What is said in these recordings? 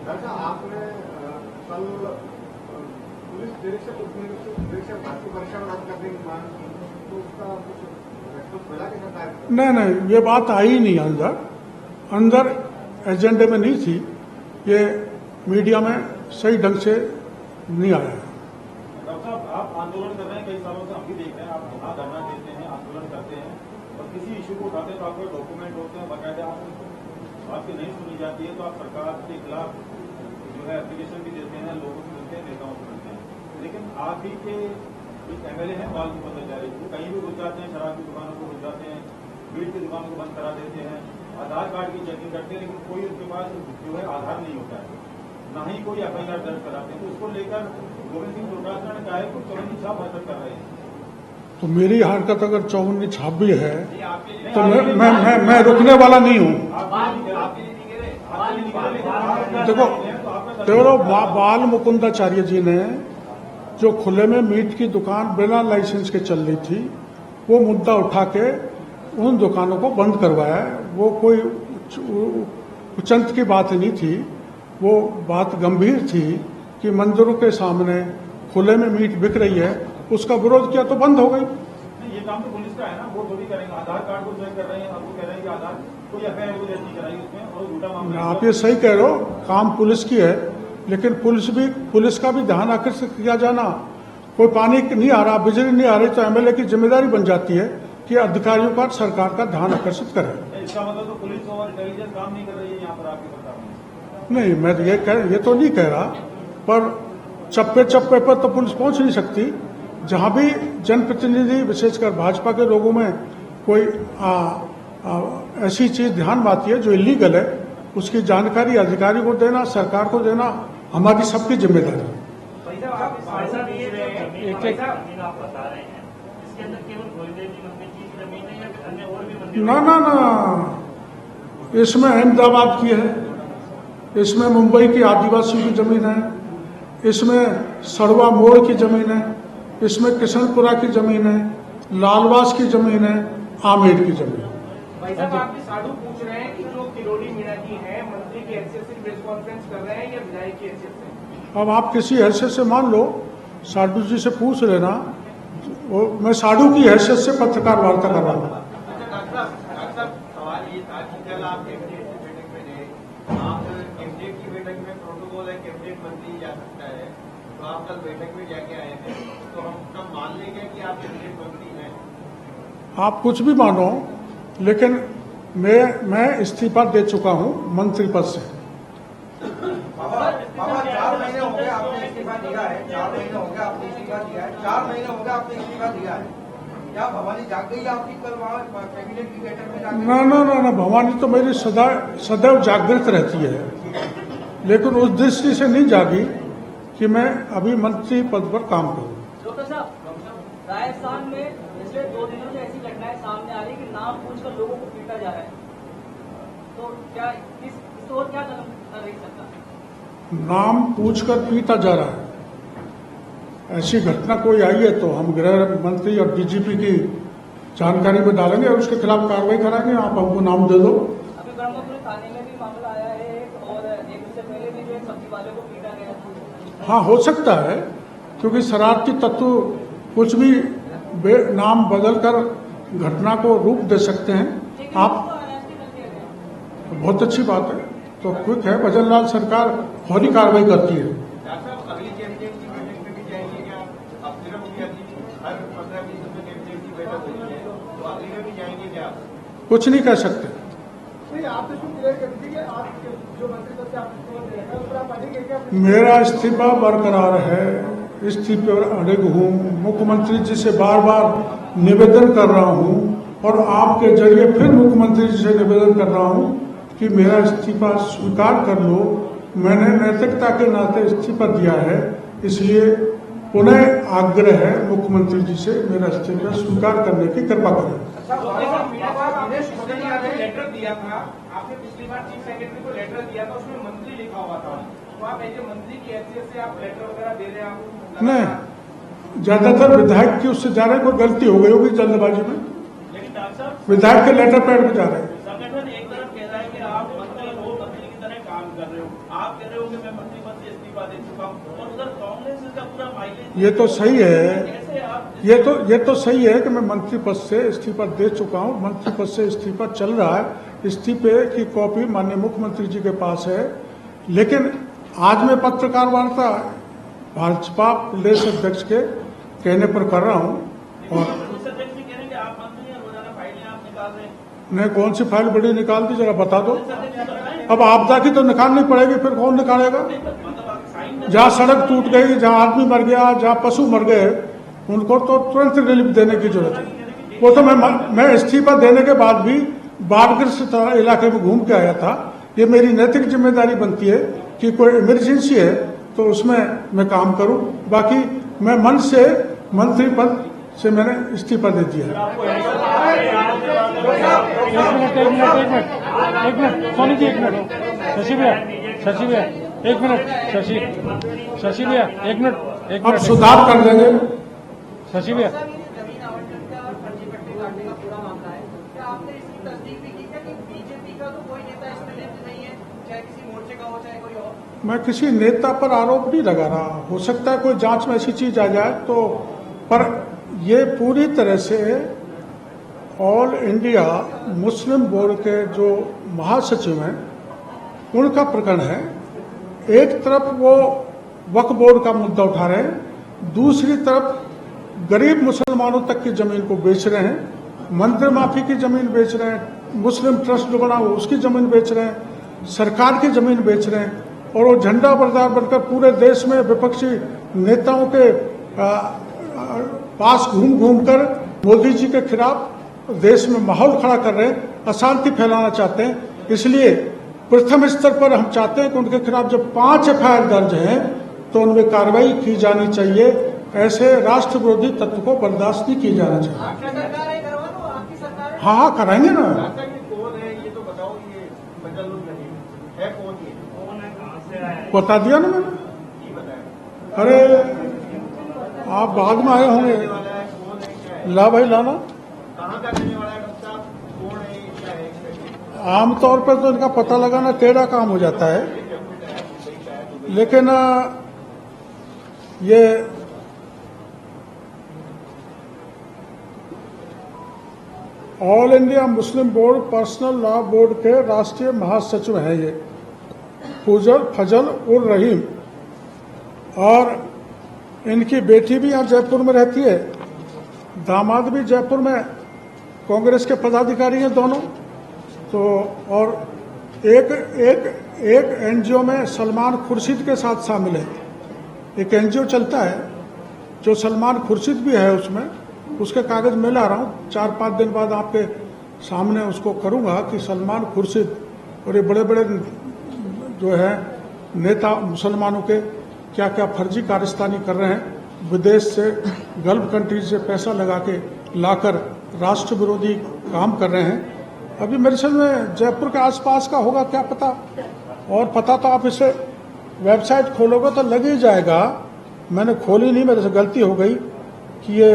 अच्छा, आपने कल पुलिस निरीक्षक भर्ती परीक्षा रद्द करने की मांग की, तो उसका कुछ रेस्पॉन्स मिला कि सरकार? नहीं, ये बात आई नहीं अंदर एजेंडे में नहीं थी, ये मीडिया में सही ढंग से नहीं आया है। डॉक्टर साहब, आप आंदोलन कर रहे हैं, कई सालों से हम भी देख रहे हैं, आप यहाँ धरना देते हैं, आंदोलन करते हैं और किसी इशू को उठाते हैं तो आपके डॉक्यूमेंट होते हैं, बाकायदा आपकी नहीं सुनी जाती है तो आप सरकार के खिलाफ जो है एप्लीकेशन भी देते हैं, लोगों से मिलते हैं, नेताओं से मिलते हैं, लेकिन आप ही के एक MLA हैं बाल भट्टाचार्य, वो कहीं भी घुस जाते हैं, शराब की दुकानों को घुस जाते हैं, मीट की दुकानों को बंद करा देते हैं, आधार कार्ड की चेकिंग करते हैं, लेकिन कोई उनके पास जो है आधार नहीं होता है, ना ही कोई FIR दर्ज कराते हैं। तो उसको लेकर गोविंद सिंह डोटासरा ने कहा है कि 54 छाप हरकत कर रहे हैं। तो मेरी हरकत अगर 54 छाप भी है तो मैं रुकने वाला नहीं हूँ। देखो बाल मुकुंदाचार्य जी ने जो खुले में मीट की दुकान बिना लाइसेंस के चल रही थी, वो मुद्दा उठा के उन दुकानों को बंद करवाया। वो कोई उचंत की बात नहीं थी, वो बात गंभीर थी कि मंदिरों के सामने खुले में मीट बिक रही है, उसका विरोध किया तो बंद हो गई। ये काम तो पुलिस का है ना, वो थोड़ी करेंगे। आधार कार्ड को चेक कर रहे हैं, अब वो कह रहे हैं कि आधार कोई FIR को नहीं कराई उसमें, और झूठा मामला। आप ये सही कह रहे हो, काम पुलिस की है, लेकिन पुलिस का भी ध्यान आकर्षित किया जाना। कोई पानी नहीं आ रहा, बिजली नहीं आ रही, तो MLA की जिम्मेदारी बन जाती है कि अधिकारियों का सरकार का ध्यान आकर्षित करें। इसका मतलब तो पुलिस और इंटेलिजेंस काम नहीं कर रही है यहाँ पर आपकी सरकार में? नहीं, मैं ये तो नहीं कह रहा, पर चप्पे चप्पे पर तो पुलिस पहुंच नहीं सकती। जहां भी जनप्रतिनिधि, विशेषकर भाजपा के लोगों में कोई ऐसी चीज ध्यान में आती है जो इलीगल है, उसकी जानकारी अधिकारी को देना, सरकार को देना हमारी सबकी जिम्मेदारी है। ना, इसमें अहमदाबाद की है, इसमें मुंबई की आदिवासियों की जमीन है, इसमें सड़वा मोड़ की जमीन है, इसमें किशनपुरा की जमीन है, लालवास की जमीन है, आमेर की जमीन है। भाई साहब, आपके साधु पूछ रहे हैं कि जो किरोड़ी मीणा जी हैं, मंत्री की हैसियत से प्रेस कॉन्फ्रेंस कर रहे हैं या विधायक की हैसियत से? अब आप किसी हैसियत से मान लो, साधु जी से पूछ लेना, मैं साधु की हैसियत से पत्रकार वार्ता कर रहा हूँ। सवाल ये था कि कल आप कैबिनेट की बैठक में गए, आप कैबिनेट की बैठक में प्रोटोकॉल है, कैबिनेट मंत्री जा सकता है, तो आप कल बैठक में जाके आए थे, तो हम सब मान लेंगे कि आप कैबिनेट मंत्री हैं? आप कुछ भी मानो, लेकिन मैं इस्तीफा दे चुका हूं मंत्री पद से। बाबा 4 महीने हो गए आपने इस्तीफा दिया है, 4 महीने हो गए आपने इस्तीफा दिया है, 4 महीने हो गए आपने इस्तीफा दिया है, क्या भवानी जाग गई आपकी कल वहाँ कैबिनेट की बैठक में जाकर? ना, भवानी तो मेरी सदैव जागृत रहती है, लेकिन उस दृष्टि से नहीं जागी कि मैं अभी मंत्री पद पर काम करूं। डॉक्टर साहब, राजस्थान में पिछले 2 दिनों से ऐसी घटनाएं सामने आ रही कि नाम पूछकर लोगों को पीटा जा रहा है, तो क्या इस और क्या कदम कर रही सरकार? नाम पूछकर पीटा जा रहा है, ऐसी घटना कोई आई है तो हम गृह मंत्री और DGP की जानकारी में डालेंगे और उसके खिलाफ कार्रवाई कराएंगे। आप हमको नाम दे दो। अभी ब्रह्मपुर थाने में भी मामला आया है और एक उससे पहले भी जो है सब्जी वाले को पीटा गया। हाँ, हो सकता है, क्योंकि शरारती तत्व कुछ भी नाम बदलकर घटना को रूप दे सकते हैं। आप बहुत अच्छी बात है, तो क्विक है, भजनलाल सरकार फौरी कार्रवाई करती है। अगली कैबिनेट की बैठक में भी जाएंगे क्या? अब सिर्फ मुखिया जी हर 15-20 दिन में कैबिनेट की बैठक होती है, तो अगली में भी जाएंगे क्या? कुछ नहीं कह सकते। आप इसको क्लियर कर दीजिए, आप जो मंत्री पद से आप इस्तीफा दे रहे हैं, उस पर आप अड़ेंगे क्या? मेरा इस्तीफा बरकरार है, इस्तीफे पर अड़ग हूँ। मुख्यमंत्री जी से बार बार निवेदन कर रहा हूँ और आपके जरिए फिर मुख्यमंत्री जी से निवेदन कर रहा हूँ कि मेरा इस्तीफा स्वीकार कर लो। मैंने नैतिकता के नाते इस्तीफा दिया है, इसलिए पुनः आग्रह है मुख्यमंत्री जी से मेरा इस्तीफा स्वीकार करने की कृपा करें। आपने लेटर दिया था, आपने पिछली बार चीफ सेक्रेटरी को लेटर दिया था, उसमें मंत्री लिखा हुआ था, तो आप ऐसे मंत्री की हैसियत से आप लेटर वगैरह दे रहे हैं? आप नहीं, ज्यादातर विधायक की उससे जा रहे हैं, कोई गलती हो गई होगी जल्दबाजी में, लेकिन डॉक्टर साहब, विधायक के लेटर पैड पे जा रहे हैं। संगठन एक तरफ कह रहा है कि आप मंत्री हो, मंत्री की तरह काम कर रहे हो, आप कह रहे हो कि मैं मंत्री पद से इस्तीफा दे चुका हूँ, और उधर कांग्रेस का पूरा माइलेज। ये तो सही है, कैसे आप ये तो सही है कि मैं मंत्री पद से इस्तीफा दे चुका हूँ, मंत्री पद से इस्तीफा चल रहा है, इस्तीफे की कॉपी माननीय मुख्यमंत्री जी के पास है। लेकिन आज मैं पत्रकार वार्ता भाजपा प्रदेश अध्यक्ष के कहने पर कर रहा हूँ। और आप मंत्री हैं, रोजाना फाइलें आप निकाल रहे हैं, मैं कौन सी फाइल बड़ी निकाल दी जरा बता दो। अब आपदा की तो निकालनी पड़ेगी, फिर कौन निकालेगा। जहाँ सड़क टूट गई, जहाँ आदमी मर गया, जहाँ पशु मर गए, उनको तो तुरंत रिलीफ देने की जरूरत है। वो तो मैं इस्तीफा देने के बाद भी बाढ़ग्रस्त इलाके में घूम के आया था। ये मेरी नैतिक जिम्मेदारी बनती है कि कोई इमरजेंसी है तो उसमें मैं काम करूं। बाकी मैं मन से मंत्री पद से मैंने इस्तीफा दे दिया। एक मिनट सोनी जी, एक मिनट शशि भैया, एक मिनट शशि भैया, एक मिनट अब सुधार कर देंगे। शशि भैया, जमीन आवंटन का और फर्जी पट्टे काटने का पूरा मामला है, क्या आपने इसकी तस्दीक भी की क्या कि बीजेपी का तो कोई नेता इसमें लिप्त नहीं है, चाहे किसी मोर्चे का हो चाहे कोई और? मैं किसी नेता पर आरोप नहीं लगा रहा, हो सकता है कोई जांच में ऐसी चीज आ जाए तो, पर ये पूरी तरह से ऑल इंडिया मुस्लिम बोर्ड के जो महासचिव हैं उनका प्रकरण है। एक तरफ वो वक्फ बोर्ड का मुद्दा उठा रहे हैं, दूसरी तरफ गरीब मुसलमानों तक की जमीन को बेच रहे हैं, मंदिर माफी की जमीन बेच रहे हैं, मुस्लिम ट्रस्ट जो बना हुआ उसकी जमीन बेच रहे हैं, सरकार की जमीन बेच रहे हैं, और वो झंडा बरदार बनकर पूरे देश में विपक्षी नेताओं के पास घूम घूम कर मोदी जी के खिलाफ देश में माहौल खड़ा कर रहे हैं, अशांति फैलाना चाहते हैं। इसलिए प्रथम स्तर पर हम चाहते हैं कि उनके खिलाफ जब 5 FIR दर्ज हैं तो उनमें कार्रवाई की जानी चाहिए। ऐसे राष्ट्र विरोधी तत्व को बर्दाश्त नहीं किया जाना चाहिए। आपकी सरकार है, करवा दो, आपकी सरकार है। हाँ कराएंगे ना। ऐसा कि कौन है ये तो बताओ, ये बदल है कौन, ये कौन है, कहाँ से आया है, बता दिया ना मैंने। ये बताया अरे आप बाद में आए होंगे, वाला है, कौन है, क्या है, ला भाई लाना। कहाँ का रहने वाला है डॉक्टर साहब, कौन है, ये क्या है, आमतौर पर तो इनका पता लगाना टेढ़ा काम हो जाता है, लेकिन ये all India Muslim board personal law board के राष्ट्रीय महासचिव हैं ये फजल उर रहीम, और इनकी बेटी भी यहाँ जयपुर में रहती है, दामाद भी जयपुर में कांग्रेस के पदाधिकारी हैं दोनों। तो और एक एनजीओ में सलमान खुर्शीद के साथ शामिल है। एक एनजीओ चलता है जो सलमान खुर्शीद भी है उसमें, उसके कागज मैं ला रहा हूँ, 4-5 दिन बाद आपके सामने उसको करूँगा कि सलमान खुर्शीद और ये बड़े बड़े जो है नेता मुसलमानों के क्या क्या फर्जी कारस्तानी कर रहे हैं, विदेश से गल्फ कंट्रीज से पैसा लगा के लाकर राष्ट्र विरोधी काम कर रहे हैं। अभी मेरे समझ में जयपुर के आसपास का होगा, क्या पता, और पता तो आप इसे वेबसाइट खोलोगे तो लग ही जाएगा। मैंने खोली नहीं, मेरे से गलती हो गई कि ये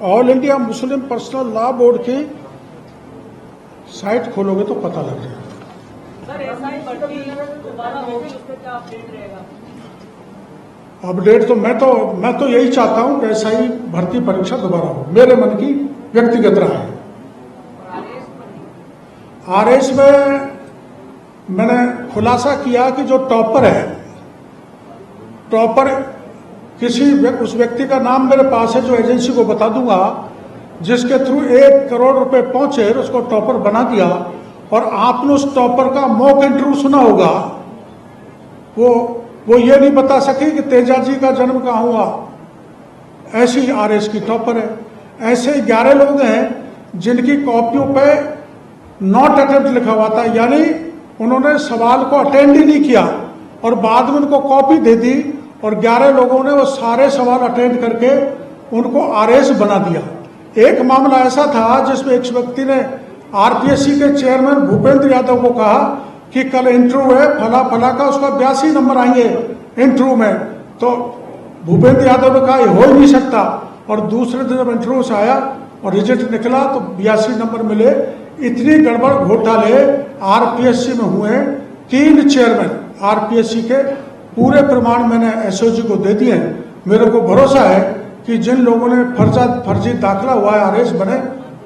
all India Muslim personal law board की साइट खोलोगे तो पता लग जाएगा। सर ऐसा ही भर्ती दोबारा होगी, उस पर क्या अपडेट रहेगा? अपडेट तो मैं तो यही चाहता हूं कि ऐसा ही भर्ती परीक्षा दोबारा हो, मेरे मन की व्यक्तिगत राय है। आरएस में मैंने खुलासा किया कि जो टॉपर है, टॉपर किसी उस व्यक्ति का नाम मेरे पास है जो एजेंसी को बता दूंगा, जिसके थ्रू 1 करोड़ रुपए पहुंचे, उसको टॉपर बना दिया, और आपने उस टॉपर का मॉक इंटरव्यू सुना होगा। वो ये नहीं बता सके कि तेजा जी का जन्म कहाँ हुआ, ऐसी आरएस की टॉपर है। ऐसे 11 लोग हैं जिनकी कॉपियों पे नॉट अटेम्प्ट लिखा हुआ था, यानी उन्होंने सवाल को अटेंड ही नहीं किया और बाद में उनको कॉपी दे दी, और 11 लोगों ने वो सारे सवाल अटेंड करके उनको आरएस बना दिया। एक मामला ऐसा था जिसमें एक व्यक्ति ने आरपीएससी के चेयरमैन भूपेंद्र यादव को कहा कि कल इंटरव्यू है फला फला का, उसका 82 नंबर आएंगे इंटरव्यू में, तो भूपेंद्र यादव ने कहा ये हो ही नहीं सकता, और दूसरे दिन जब इंटरव्यू से आया और रिजल्ट निकला तो 82 नंबर मिले। इतनी गड़बड़ घोटाले आरपीएससी में हुए, 3 चेयरमैन आरपीएससी के, पूरे प्रमाण मैंने एसओजी को दे दिए हैं। मेरे को भरोसा है कि जिन लोगों ने फर्जी दाखिला हुआ है, आरएस बने,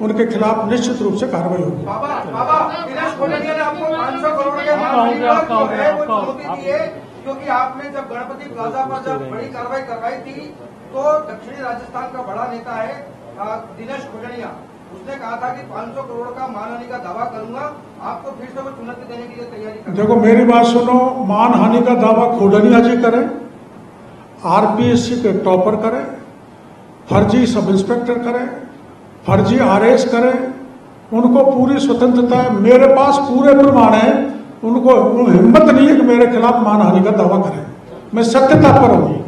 उनके खिलाफ निश्चित रूप से कार्रवाई होगी। बाबा दिनेश कोटनिया ने आपको 500 करोड़ के मामले पर जो है वो चुनौती दी है, क्योंकि आपने जब गणपति प्लाजा पर जब बड़ी कार्रवाई करवाई थी तो दक्षिणी राजस्थान का बड़ा नेता है दिनेश कोटनिया, उसने कहा था कि 500 करोड़ का मानहानि का दावा करूंगा, आपको फिर से वो चुनौती देने के लिए तैयारी कर। देखो मेरी बात सुनो, मानहानि का दावा खोडनिया जी करें, आरपीएससी के टॉपर करें, फर्जी सब इंस्पेक्टर करें, फर्जी आरएस करें, उनको पूरी स्वतंत्रता है। मेरे पास पूरे प्रमाण है, उनको हिम्मत नहीं है कि मेरे खिलाफ मानहानि का दावा करें। मैं सत्यता पर हूं।